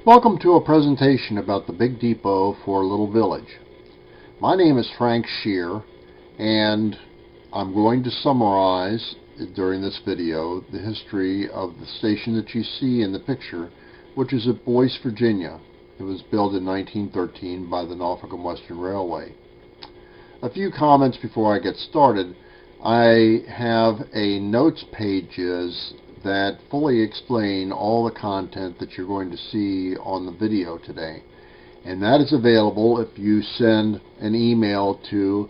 Welcome to a presentation about the Big Depot for Little Village. My name is Frank Shear, and I'm going to summarize during this video the history of the station that you see in the picture, which is at Boyce, Virginia. It was built in 1913 by the Norfolk Western Railway. A few comments before I get started. I have a notes pages that fully explain all the content that you're going to see on the video today. And that is available if you send an email to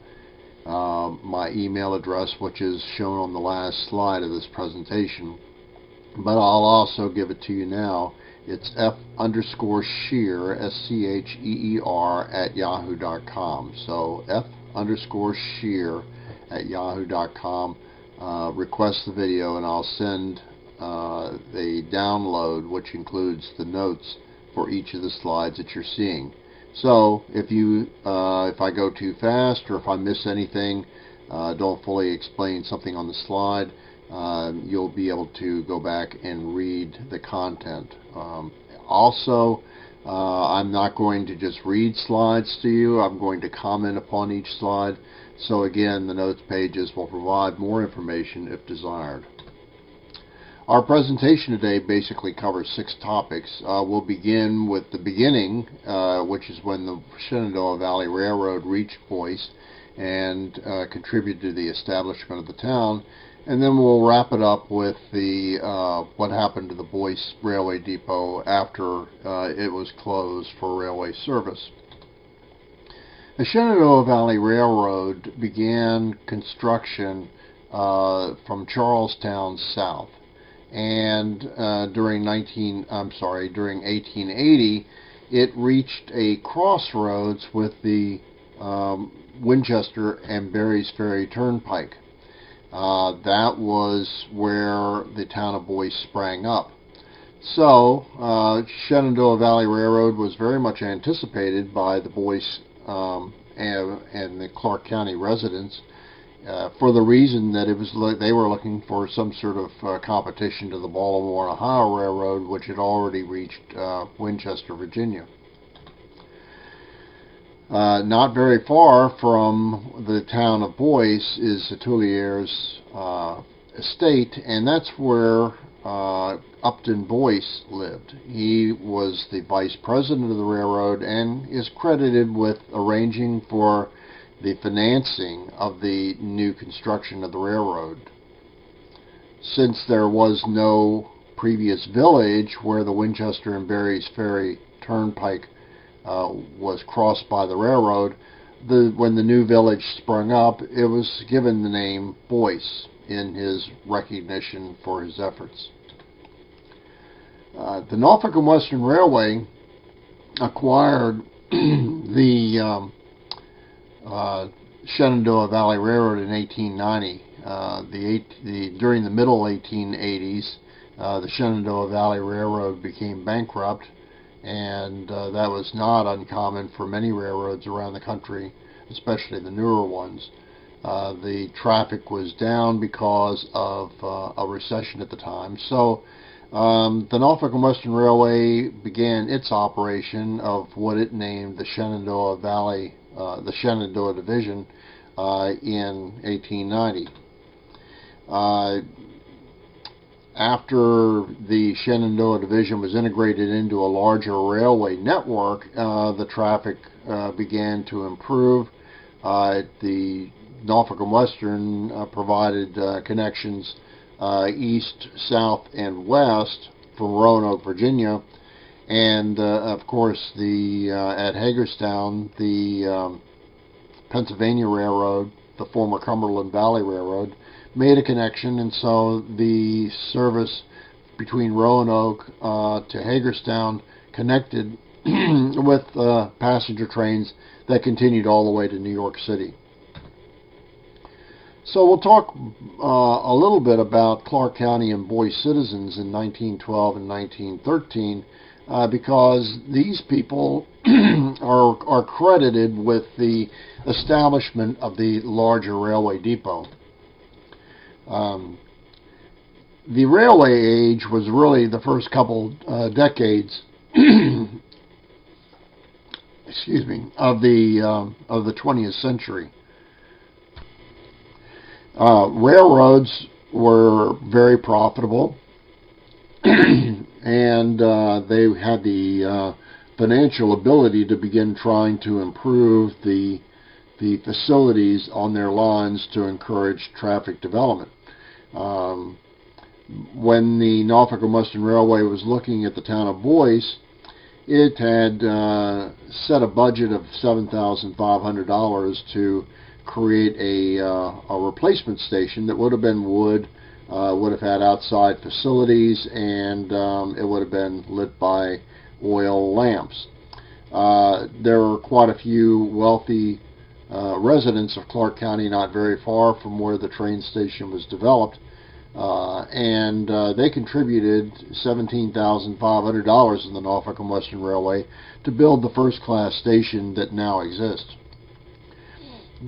my email address, which is shown on the last slide of this presentation. But I'll also give it to you now. It's f_shear, S-C-H-E-E-R, @yahoo.com. So f_shear @yahoo.com. Request the video and I'll send a download which includes the notes for each of the slides that you're seeing. So if I go too fast or if I miss anything, don't fully explain something on the slide, you'll be able to go back and read the content. Also, I'm not going to just read slides to you. I'm going to comment upon each slide. So again, the notes pages will provide more information if desired. Our presentation today basically covers 6 topics. We'll begin with the beginning, which is when the Shenandoah Valley Railroad reached Boyce and contributed to the establishment of the town. And then we'll wrap it up with the what happened to the Boyce Railway Depot after it was closed for railway service. The Shenandoah Valley Railroad began construction from Charlestown south, and during 1880 it reached a crossroads with the Winchester and Berry's Ferry Turnpike. That was where the town of Boyce sprang up. So Shenandoah Valley Railroad was very much anticipated by the Boyce and the Clark County residents for the reason that they were looking for some sort of competition to the Baltimore and Ohio Railroad, which had already reached Winchester, Virginia. Not very far from the town of Boyce is the Tuilier's estate, and that's where Upton Boyce lived. He was the vice president of the railroad and is credited with arranging for the financing of the new construction of the railroad. Since there was no previous village where the Winchester and Berry's Ferry Turnpike was crossed by the railroad, when the new village sprung up, it was given the name Boyce in his recognition for his efforts. The Norfolk Western Railway acquired the Shenandoah Valley Railroad in 1890. During the middle 1880s, the Shenandoah Valley Railroad became bankrupt, and that was not uncommon for many railroads around the country, especially the newer ones. The traffic was down because of a recession at the time. So the Norfolk Western Railway began its operation of what it named the Shenandoah Valley, the Shenandoah Division, in 1890. After the Shenandoah Division was integrated into a larger railway network, the traffic began to improve. The Norfolk Western provided connections east, south, and west from Roanoke, Virginia, and of course at Hagerstown, the Pennsylvania Railroad, the former Cumberland Valley Railroad, made a connection, and so the service between Roanoke to Hagerstown connected with passenger trains that continued all the way to New York City. So we'll talk a little bit about Clark County and Boyce citizens in 1912 and 1913 because these people are credited with the establishment of the larger railway depot. The railway age was really the first couple decades excuse me, of the 20th century. Railroads were very profitable, and they had the financial ability to begin trying to improve the facilities on their lines to encourage traffic development. When the Norfolk Western Railway was looking at the town of Boyce, it had set a budget of $7,500 to create a replacement station that would have been wood, would have had outside facilities, and it would have been lit by oil lamps. There were quite a few wealthy residents of Clark County not very far from where the train station was developed, and they contributed $17,500 in the Norfolk and Western Railway to build the first-class station that now exists.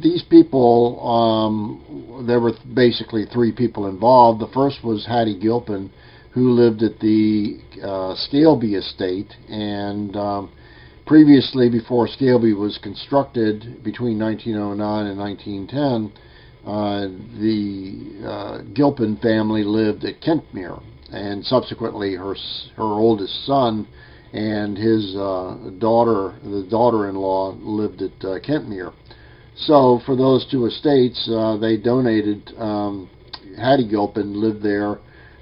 These people, there were basically three people involved. The first was Hattie Gilpin, who lived at the Scaleby estate, and previously, before Scaleby was constructed, between 1909 and 1910, the Gilpin family lived at Kentmere, and subsequently her oldest son and his the daughter-in-law, lived at Kentmere. So for those two estates, they donated. Hattie Gilpin lived there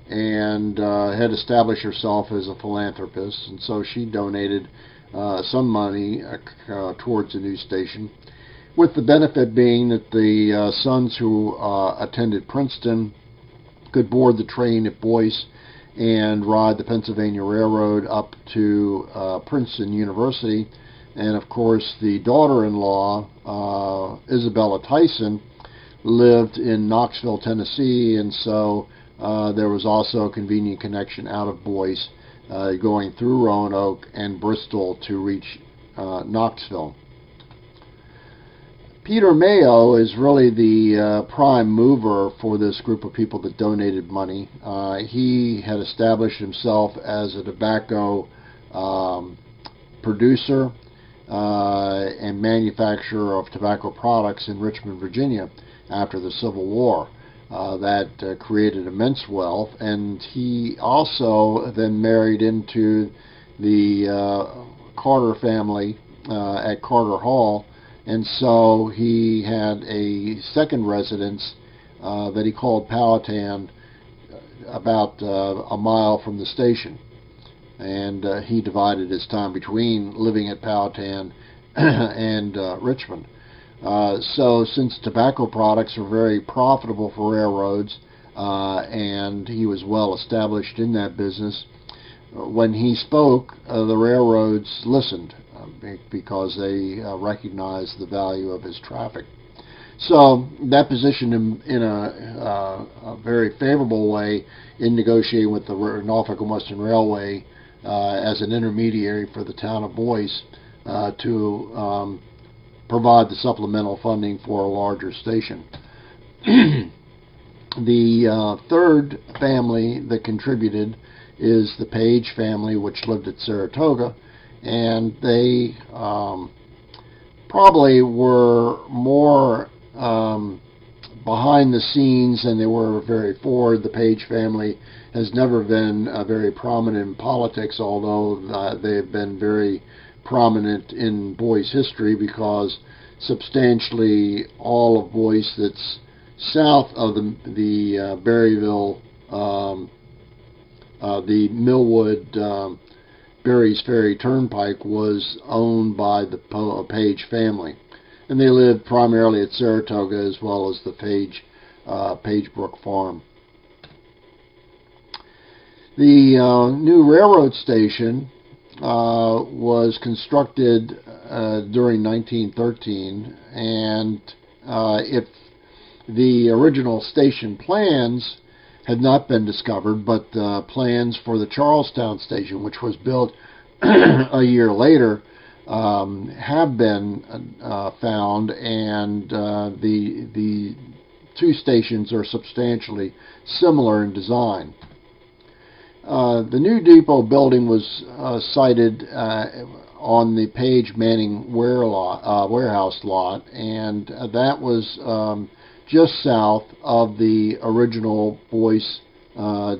and had established herself as a philanthropist, and so she donated some money towards the new station, with the benefit being that the sons who attended Princeton could board the train at Boyce and ride the Pennsylvania Railroad up to Princeton University. And of course, the daughter-in-law, Isabella Tyson, lived in Knoxville, Tennessee, and so there was also a convenient connection out of Boyce, going through Roanoke and Bristol to reach Knoxville. Peter Mayo is really the prime mover for this group of people that donated money. He had established himself as a tobacco producer and manufacturer of tobacco products in Richmond, Virginia after the Civil War. That created immense wealth, and he also then married into the Carter family at Carter Hall, and so he had a second residence that he called Powhatan, about a mile from the station. And he divided his time between living at Powhatan and Richmond. So since tobacco products are very profitable for railroads, and he was well established in that business, when he spoke, the railroads listened because they recognized the value of his traffic. So that positioned him in a very favorable way in negotiating with the Norfolk Western Railway as an intermediary for the town of Boyce to provide the supplemental funding for a larger station. The third family that contributed is the Page family, which lived at Saratoga, and they probably were more behind the scenes than they were very forward. The Page family has never been very prominent in politics, although they have been very prominent in Boyce history, because substantially all of Boyce that's south of the Berryville, the Millwood Berry's Ferry Turnpike was owned by the Page family, and they lived primarily at Saratoga as well as the Page Brook Farm. The new railroad station was constructed during 1913, and if the original station plans had not been discovered, but the plans for the Charlestown station, which was built a year later, have been found, and the two stations are substantially similar in design. The new depot building was sited on the Page Manning warehouse lot, and that was just south of the original Boyce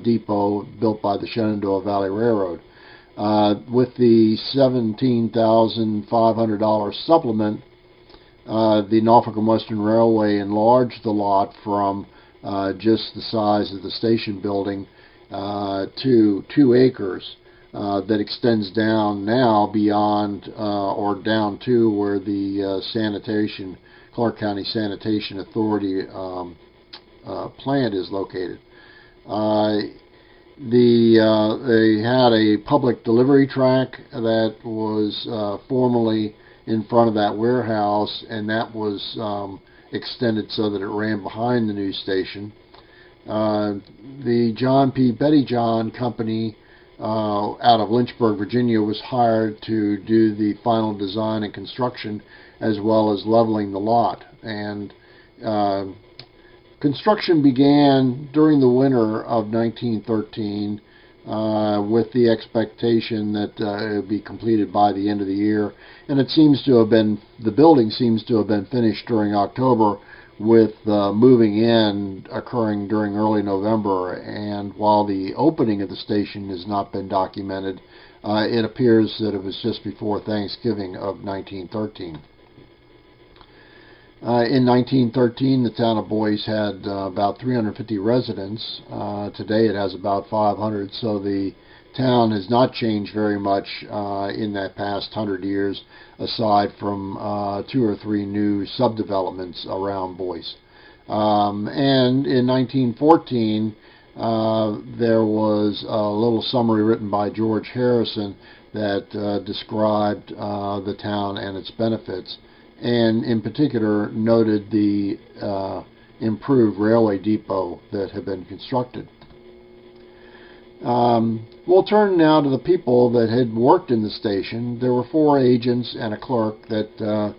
depot built by the Shenandoah Valley Railroad. With the $17,500 supplement, the Norfolk Western Railway enlarged the lot from just the size of the station building to 2 acres that extends down now beyond or down to where the Clark County Sanitation Authority plant is located. They had a public delivery track that was formerly in front of that warehouse, and that was extended so that it ran behind the new station. The John P. Bettyjohn Company out of Lynchburg, Virginia, was hired to do the final design and construction as well as leveling the lot. And construction began during the winter of 1913 with the expectation that it would be completed by the end of the year. And it seems to have been, the building seems to have been finished during October, with moving in occurring during early November. And while the opening of the station has not been documented, it appears that it was just before Thanksgiving of 1913. In 1913, the town of Boyce had about 350 residents. Today it has about 500, so the town has not changed very much in that past 100 years, aside from 2 or 3 new subdevelopments around Boyce. And in 1914, there was a little summary written by George Harrison that described the town and its benefits, and in particular noted the improved railway depot that had been constructed. We'll turn now to the people that had worked in the station. There were 4 agents and a clerk that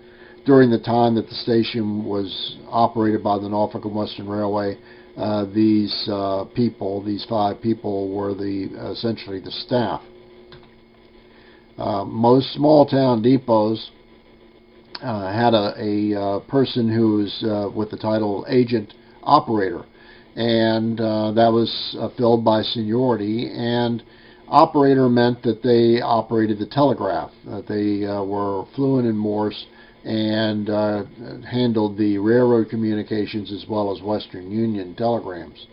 during the time that the station was operated by the Norfolk Western Railway, these 5 people were essentially the staff. Most small town depots had a person who was with the title agent operator, and that was filled by seniority. And operator meant that they operated the telegraph, that they were fluent in Morse and handled the railroad communications as well as Western Union telegrams.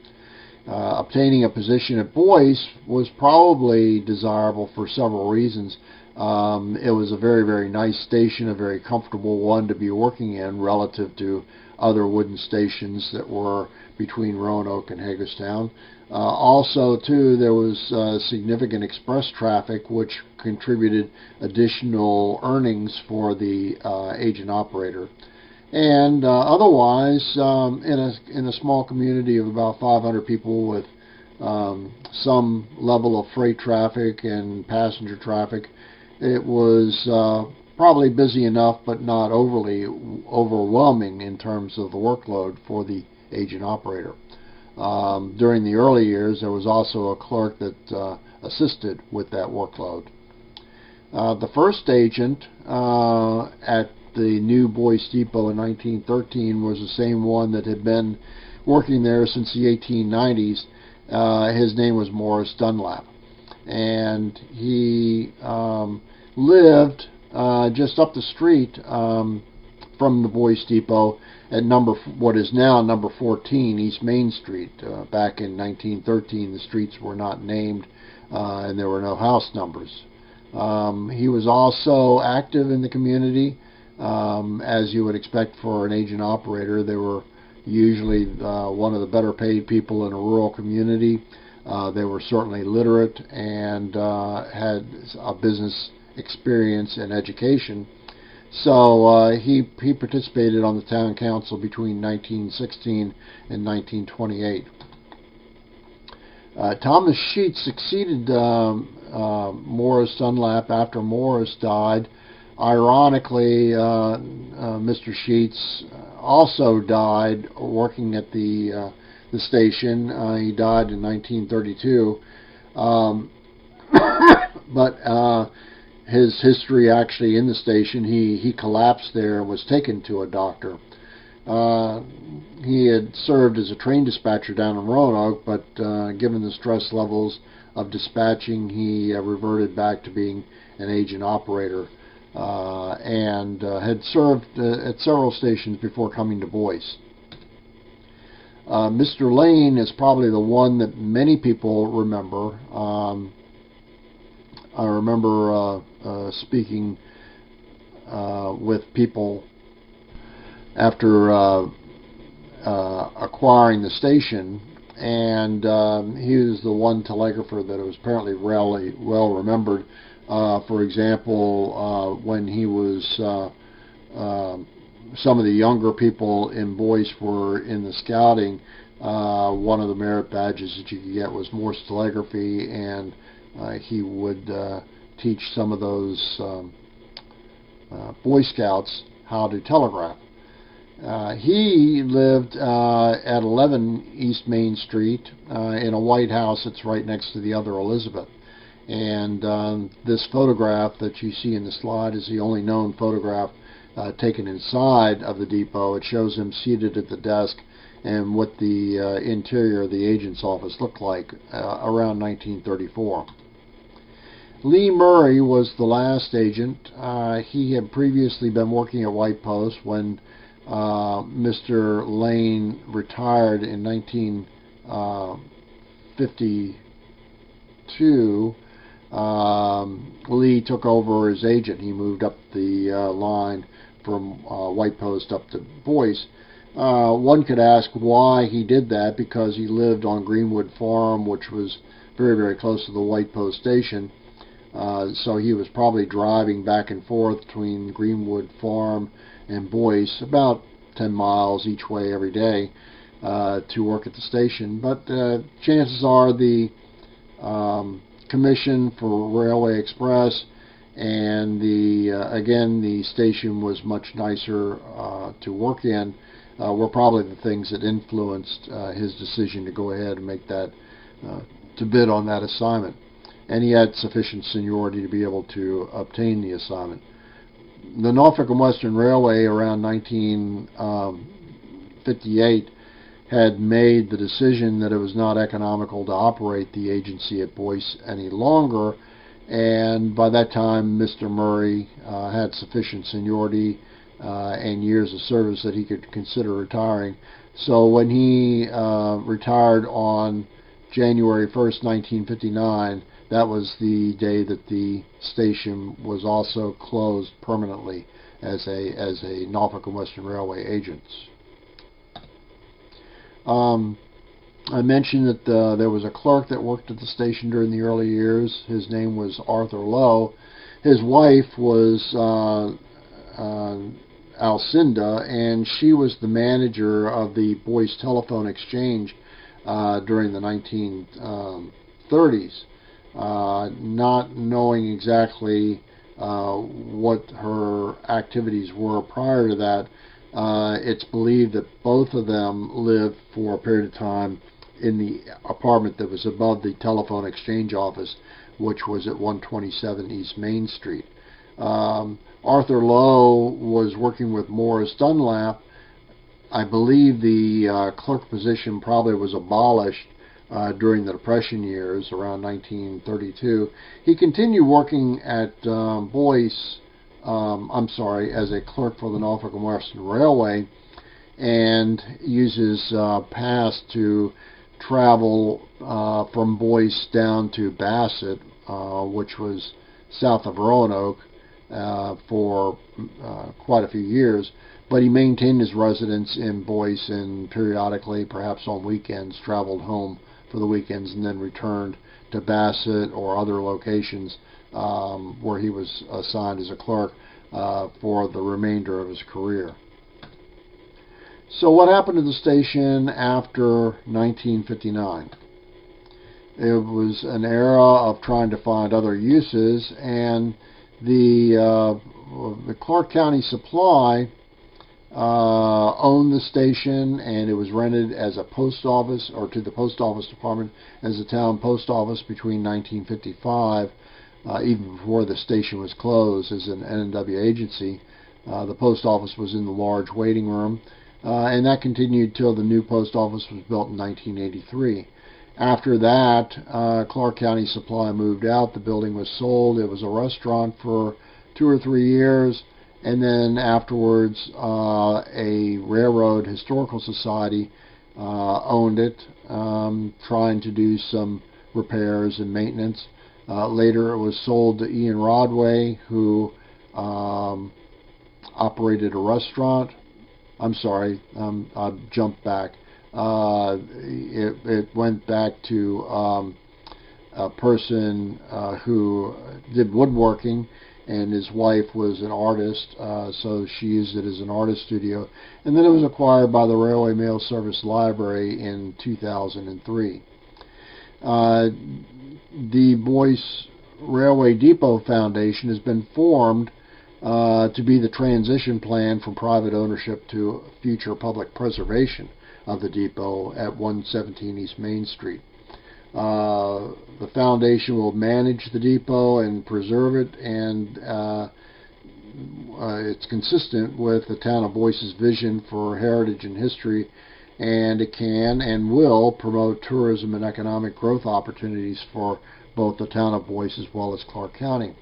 Obtaining a position at Boyce was probably desirable for several reasons. It was a very, very nice station, a very comfortable one to be working in relative to other wooden stations that were between Roanoke and Hagerstown. Also, too, there was significant express traffic, which contributed additional earnings for the agent operator. And otherwise, in a small community of about 500 people with some level of freight traffic and passenger traffic, it was probably busy enough, but not overly overwhelming in terms of the workload for the agent operator. During the early years, there was also a clerk that assisted with that workload. The first agent at the new Boyce Depot in 1913 was the same one that had been working there since the 1890s. His name was Morris Dunlap, and he lived just up the street from the Boyce Depot at what is now number 14 East Main Street. Back in 1913, the streets were not named and there were no house numbers. He was also active in the community, as you would expect for an agent operator. They were usually one of the better paid people in a rural community. They were certainly literate and had a business experience and education. So he participated on the town council between 1916 and 1928. Thomas Sheets succeeded Morris Dunlap after Morris died. Ironically, Mr. Sheets also died working at the station. He died in 1932. Um, but his history actually in the station, he collapsed there and was taken to a doctor. He had served as a train dispatcher down in Roanoke, but given the stress levels of dispatching, he reverted back to being an agent operator, and had served at several stations before coming to Boyce. Mr. Lane is probably the one that many people remember. I remember speaking with people after acquiring the station, and he was the one telegrapher that was apparently really well remembered. For example, when he was some of the younger people in Boyce were in the scouting, one of the merit badges that you could get was Morse telegraphy, and he would teach some of those Boy Scouts how to telegraph. He lived at 11 East Main Street in a white house that's right next to the other Elizabeth. And this photograph that you see in the slide is the only known photograph taken inside of the depot. It shows him seated at the desk and what the interior of the agent's office looked like around 1934. Lee Murray was the last agent. He had previously been working at White Post when Mr. Lane retired in 1952. Lee took over as agent. He moved up the line from White Post up to Boyce. One could ask why he did that, because he lived on Greenwood Farm, which was very, very close to the White Post station. So he was probably driving back and forth between Greenwood Farm and Boyce, about 10 miles each way every day, to work at the station. But chances are the commission for Railway Express and again the station was much nicer to work in, were probably the things that influenced his decision to go ahead and make that to bid on that assignment. And he had sufficient seniority to be able to obtain the assignment. The Norfolk Western Railway around 1958 had made the decision that it was not economical to operate the agency at Boyce any longer, and by that time Mr. Murray had sufficient seniority and years of service that he could consider retiring. So when he retired on January 1st, 1959, that was the day that the station was also closed permanently as a Norfolk Western Railway agent. I mentioned that there was a clerk that worked at the station during the early years. His name was Arthur Lowe. His wife was Alcinda, and she was the manager of the Boyce Telephone Exchange during the 1930s. Not knowing exactly what her activities were prior to that, it's believed that both of them lived for a period of time in the apartment that was above the telephone exchange office, which was at 127 East Main Street. Arthur Lowe was working with Morris Dunlap. I believe the clerk position probably was abolished during the Depression years, around 1932. He continued working at Boyce, as a clerk for the Norfolk Western Railway, and uses pass to travel from Boyce down to Bassett, which was south of Roanoke, for quite a few years. But he maintained his residence in Boyce and periodically, perhaps on weekends, traveled home for the weekends and then returned to Bassett or other locations where he was assigned as a clerk for the remainder of his career. So what happened to the station after 1959? It was an era of trying to find other uses, and the Clark County Supply owned the station, and it was rented as a post office, or to the post office department as a town post office between 1955, even before the station was closed as an NNW agency. The post office was in the large waiting room, and that continued till the new post office was built in 1983. After that, Clark County Supply moved out. The building was sold. It was a restaurant for 2 or 3 years, and then afterwards a railroad historical society owned it, trying to do some repairs and maintenance. Later it was sold to Ian Rodway, who operated a restaurant. I'm sorry, I jumped back. It went back to a person who did woodworking, and his wife was an artist, so she used it as an artist studio. And then it was acquired by the Railway Mail Service Library in 2003. The Boyce Railway Depot Foundation has been formed to be the transition plan from private ownership to future public preservation of the depot at 117 East Main Street. The foundation will manage the depot and preserve it, and it's consistent with the town of Boyce's vision for heritage and history, and it can and will promote tourism and economic growth opportunities for both the town of Boyce as well as Clark County.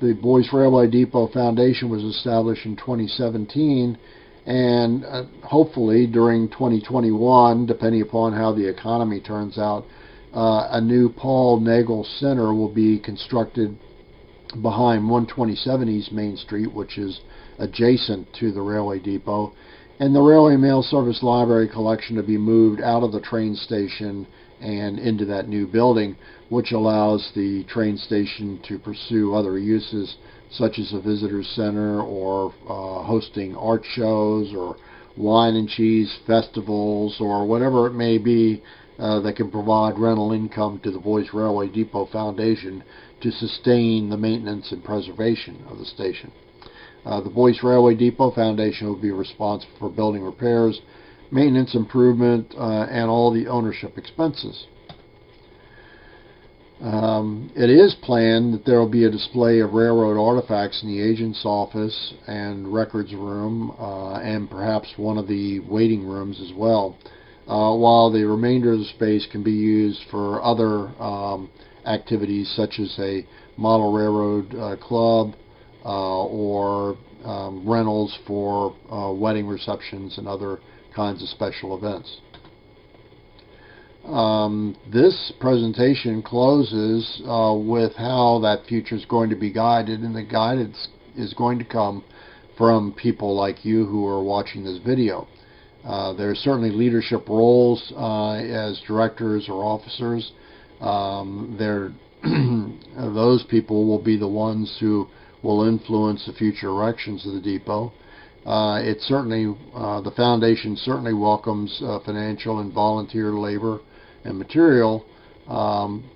The Boyce Railway Depot Foundation was established in 2017, and hopefully during 2021, depending upon how the economy turns out, a new Paul Nagel Center will be constructed behind 127 East Main Street, which is adjacent to the railway depot, and the Railway Mail Service Library collection to be moved out of the train station and into that new building, which allows the train station to pursue other uses such as a visitor center, or hosting art shows, or wine and cheese festivals, or whatever it may be that can provide rental income to the Boyce Railway Depot Foundation to sustain the maintenance and preservation of the station. The Boyce Railway Depot Foundation will be responsible for building repairs, maintenance, improvement, and all the ownership expenses. It is planned that there will be a display of railroad artifacts in the agent's office and records room, and perhaps one of the waiting rooms as well, while the remainder of the space can be used for other activities such as a model railroad club, or rentals for wedding receptions and other kinds of special events. This presentation closes with how that future is going to be guided, and the guidance is going to come from people like you who are watching this video. There are certainly leadership roles as directors or officers. Those people will be the ones who will influence the future directions of the depot. The foundation certainly welcomes financial and volunteer labor and material.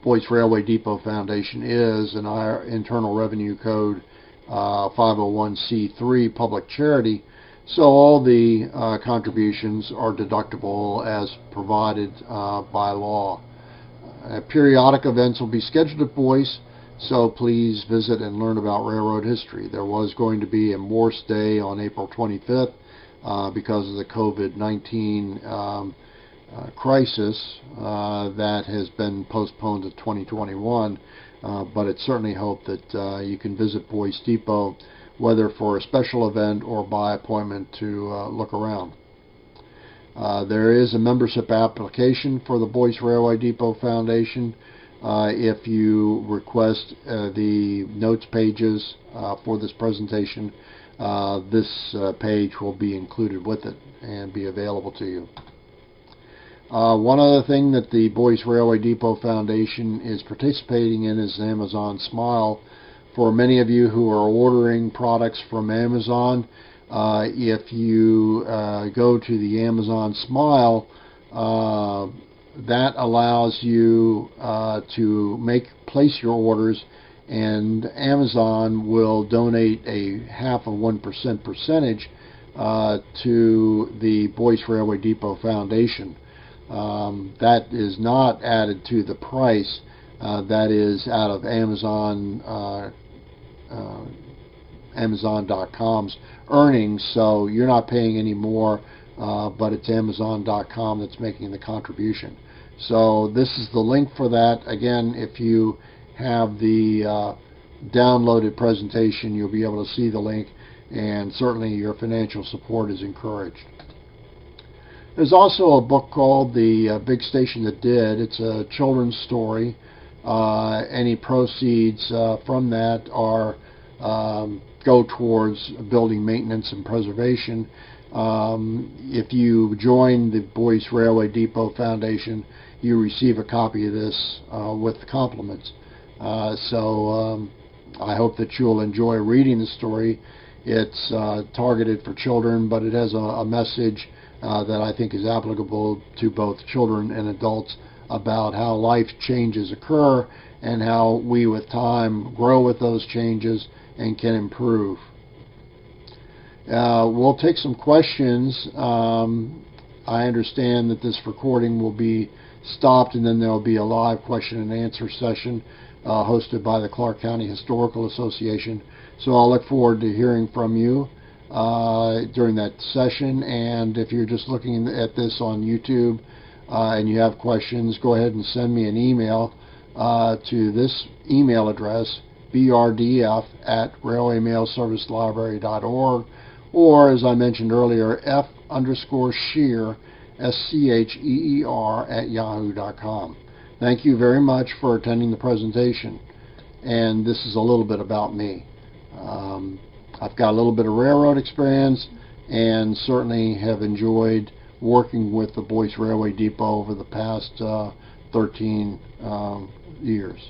Boyce Railway Depot Foundation is an Internal Revenue Code 501c3 public charity, so all the contributions are deductible as provided by law. Periodic events will be scheduled at Boyce, so please visit and learn about railroad history. There was going to be a Morse Day on April 25th because of the COVID-19 crisis that has been postponed to 2021, but it's certainly hoped that you can visit Boyce Depot, whether for a special event or by appointment, to look around. There is a membership application for the Boyce Railway Depot Foundation. If you request the notes pages for this presentation, this page will be included with it and be available to you. One other thing that the Boyce Railway Depot Foundation is participating in is Amazon Smile. For many of you who are ordering products from Amazon, if you go to the Amazon Smile, that allows you to place your orders, and Amazon will donate a 0.5% percentage to the Boyce Railway Depot Foundation. That is not added to the price. That is out of Amazon.com's earnings, so you're not paying any more, but it's Amazon.com that's making the contribution. So this is the link for that. Again, if you have the downloaded presentation, you'll be able to see the link, and certainly your financial support is encouraged. There's also a book called The Big Station That Did. It's a children's story. Any proceeds from that are go towards building maintenance and preservation. If you join the Boyce Railway Depot Foundation, you receive a copy of this with compliments. So I hope that you'll enjoy reading the story. It's targeted for children, but it has a message that I think is applicable to both children and adults about how life changes occur and how we with time grow with those changes and can improve. We'll take some questions. I understand that this recording will be stopped, and then there will be a live question and answer session hosted by the Clark County Historical Association. So I'll look forward to hearing from you during that session. And if you're just looking at this on YouTube and you have questions, go ahead and send me an email to this email address, brdf@railwaymailservicelibrary.org, or, as I mentioned earlier, f_shear, SCHEER, @yahoo.com. Thank you very much for attending the presentation. And this is a little bit about me. I've got a little bit of railroad experience and certainly have enjoyed working with the Boyce Railway Depot over the past 13 years.